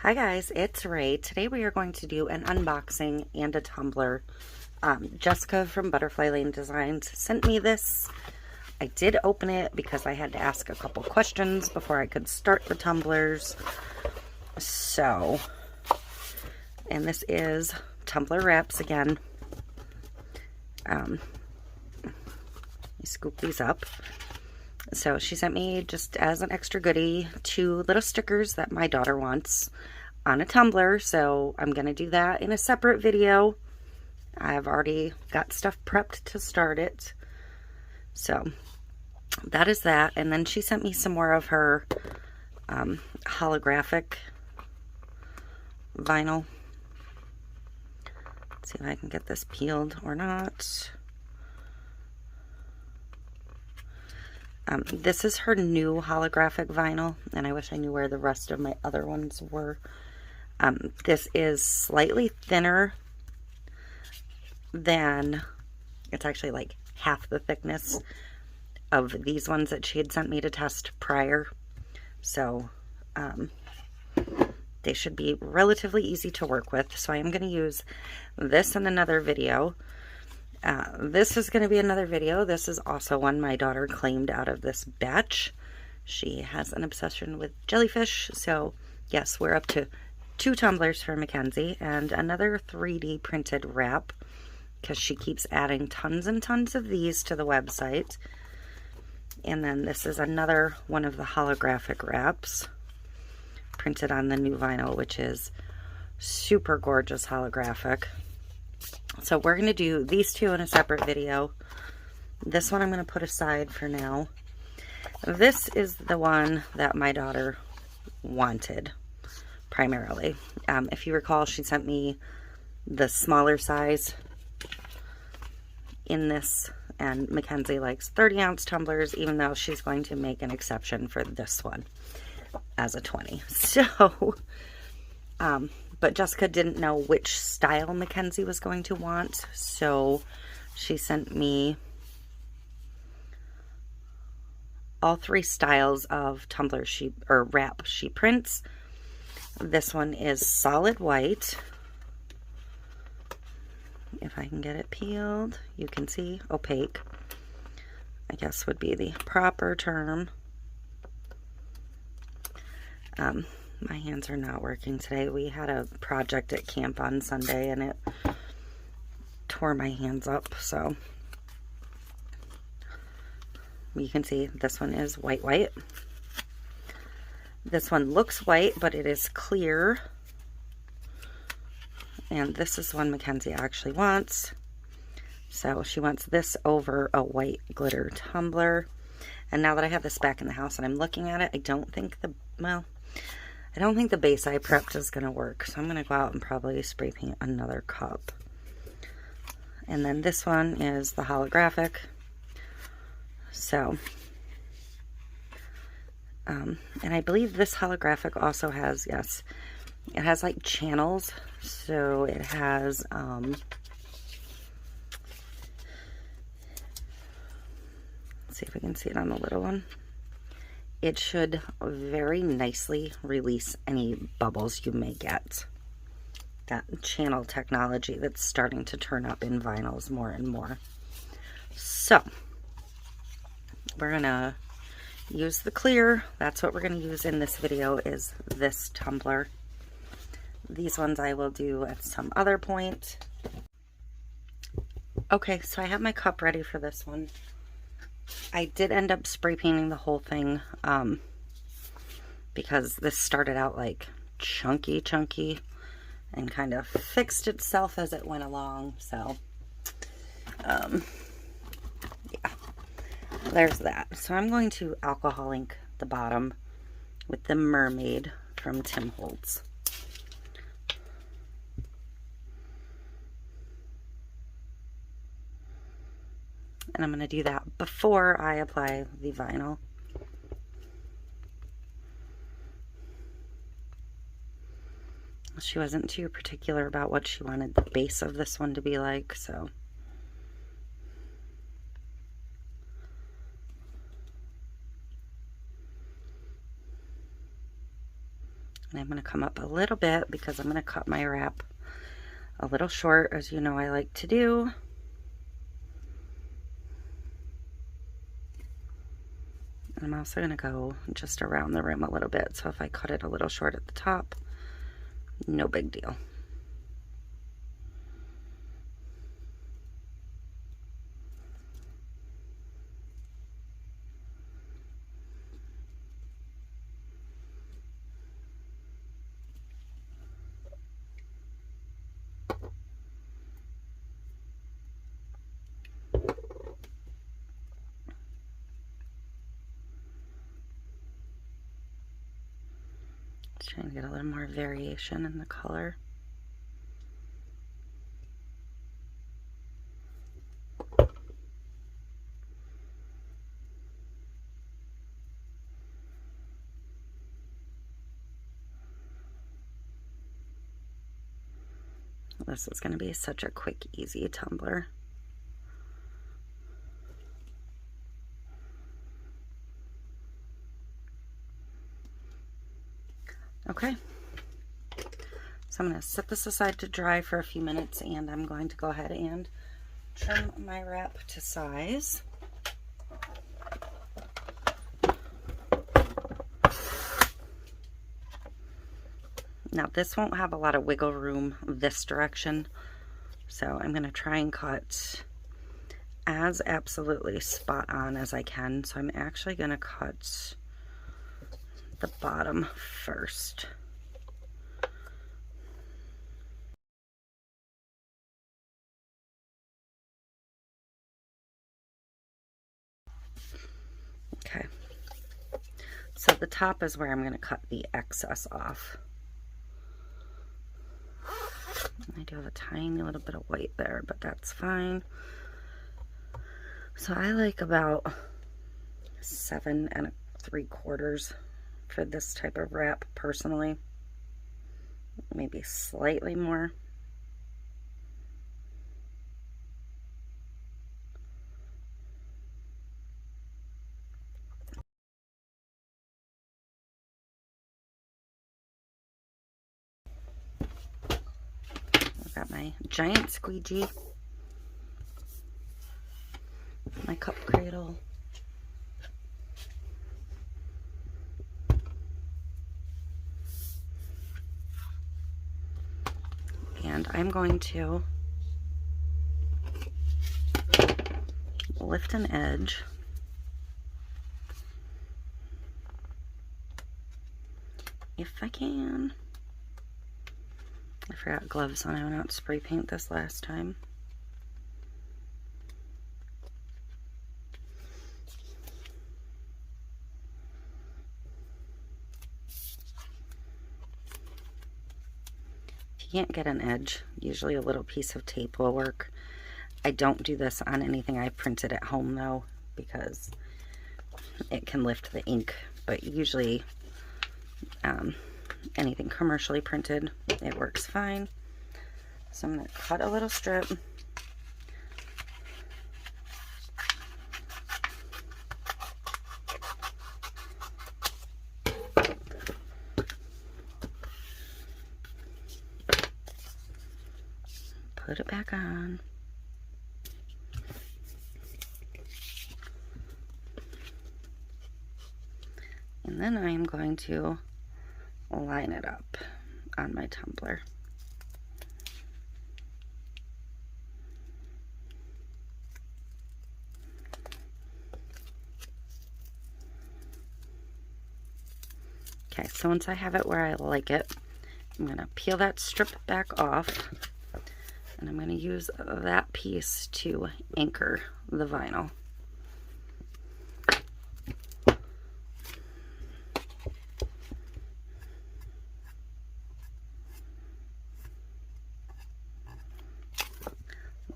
Hi guys, it's Ray. Today we are going to do an unboxing and a tumbler. Jessica from Butterfly Lane Designs sent me this. I did open it because I had to ask a couple questions before I could start the tumblers. And this is tumbler wraps again. Let me scoop these up. So she sent me, just as an extra goodie, 2 little stickers that my daughter wants on a tumbler. So I'm going to do that in a separate video. I've already got stuff prepped to start it. So that is that. And then she sent me some more of her holographic vinyl. Let's see if I can get this peeled or not. This is her new holographic vinyl, and I wish I knew where the rest of my other ones were. This is slightly thinner than, it's actually like half the thickness of these ones that she had sent me to test prior. So they should be relatively easy to work with. So I am going to use this in another video. This is going to be another video. This is also one my daughter claimed out of this batch. She has an obsession with jellyfish. So yes, we're up to 2 tumblers for Mackenzie and another 3D printed wrap, because she keeps adding tons and tons of these to the website. And then this is another one of the holographic wraps printed on the new vinyl, which is super gorgeous holographic. So we're going to do these 2 in a separate video. This one I'm going to put aside for now. This is the one that my daughter wanted primarily. If you recall, she sent me the smaller size in this, and Mackenzie likes 30-ounce tumblers, even though she's going to make an exception for this one as a 20. So, but Jessica didn't know which style Mackenzie was going to want, so she sent me all 3 styles of tumbler wrap she prints. This one is solid white. If I can get it peeled, you can see opaque, I guess would be the proper term. My hands are not working today. We had a project at camp on Sunday and it tore my hands up, so you can see this one is white. This one looks white, but it is clear. And this is one Mackenzie actually wants. So she wants this over a white glitter tumbler. And now that I have this back in the house and I'm looking at it, I don't think the base I prepped is going to work. So I'm going to go out and probably spray paint another cup. And then this one is the holographic. So, and I believe this holographic also has, yes, it has like channels. So it has, let's see if we can see it on the little one. It should very nicely release any bubbles you may get. That channel technology that's starting to turn up in vinyls more and more. So we're gonna use the clear. That's what we're gonna use in this video, is this tumbler. These ones I will do at some other point. Okay, so I have my cup ready for this one. I did end up spray painting the whole thing because this started out like chunky and kind of fixed itself as it went along. So yeah, there's that. So I'm going to alcohol ink the bottom with the Mermaid from Tim Holtz. And I'm going to do that before I apply the vinyl. She wasn't too particular about what she wanted the base of this one to be like, so And I'm going to come up a little bit because I'm going to cut my wrap a little short, as you know I like to do. And I'm also going to go just around the rim a little bit, so if I cut it a little short at the top, no big deal. Just trying to get a little more variation in the color. This is going to be such a quick, easy tumbler. Okay, so I'm going to set this aside to dry for a few minutes, and I'm going to go ahead and trim my wrap to size. Now this won't have a lot of wiggle room this direction, so I'm going to try and cut as absolutely spot on as I can. So I'm actually going to cut the bottom first. Okay, so the top is where I'm going to cut the excess off. I do have a tiny little bit of white there, but that's fine. So I like about 7 3/4 for this type of wrap personally. Maybe slightly more. I've got my giant squeegee, my cup cradle, and I'm going to lift an edge if I can. I forgot gloves on. I went out to spray paint this last time. If you can't get an edge, usually a little piece of tape will work. I don't do this on anything I printed at home though, because it can lift the ink, but usually anything commercially printed, it works fine. So I'm going to cut a little strip. Put it back on. And then I am going to line it up on my tumbler. Okay, so once I have it where I like it, I'm going to peel that strip back off, and I'm going to use that piece to anchor the vinyl.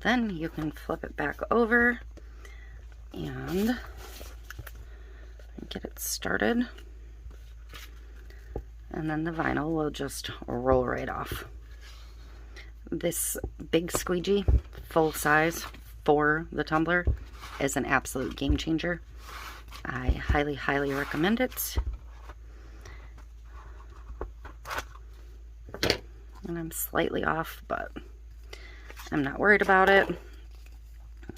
Then you can flip it back over and get it started. And then the vinyl will just roll right off. This big squeegee, full size for the tumbler, is an absolute game changer. I highly, highly recommend it. And I'm slightly off, but I'm not worried about it.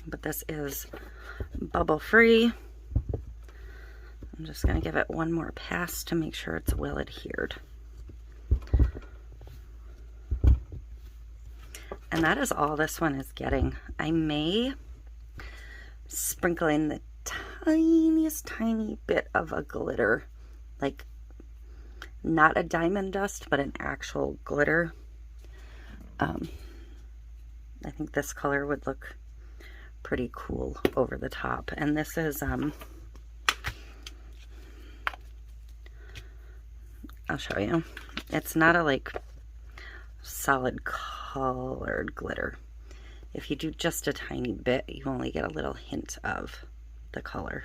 But this is bubble free. I'm just going to give it one more pass to make sure it's well adhered. And that is all this one is getting. I may sprinkle in the tiniest tiny bit of a glitter, like not a diamond dust, but an actual glitter. I think this color would look pretty cool over the top. And this is, I'll show you. It's not a like solid colored glitter. If you do just a tiny bit, you only get a little hint of the color.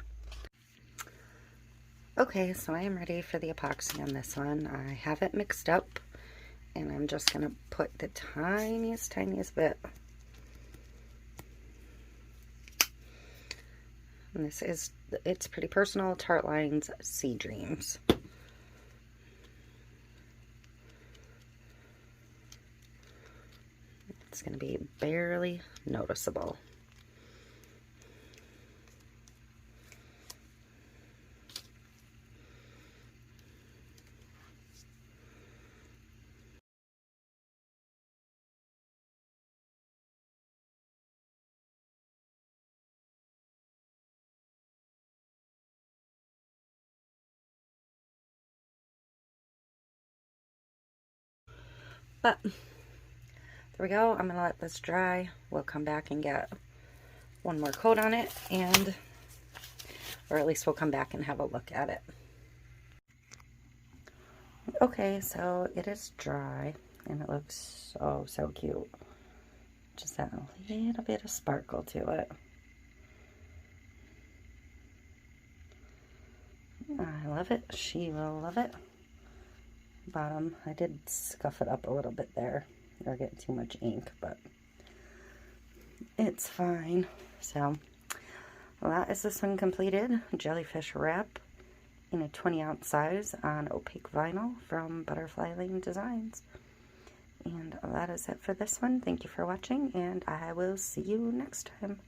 Okay, so I am ready for the epoxy on this one. I have it mixed up, and I'm just going to put the tiniest bit. And this is, it's Pretty Personal Tart Lines Sea Dreams. It's going to be barely noticeable. But there we go. I'm going to let this dry. We'll come back and get one more coat on it, and or at least we'll come back and have a look at it. Okay, so it is dry and it looks so cute. Just that little bit of sparkle to it. I love it. She will love it. Bottom, I did scuff it up a little bit there or get too much ink, but it's fine. So well, that is this one completed. Jellyfish wrap in a 20-ounce size on opaque vinyl from Butterfly Lane Designs. And that is it for this one. Thank you for watching, and I will see you next time.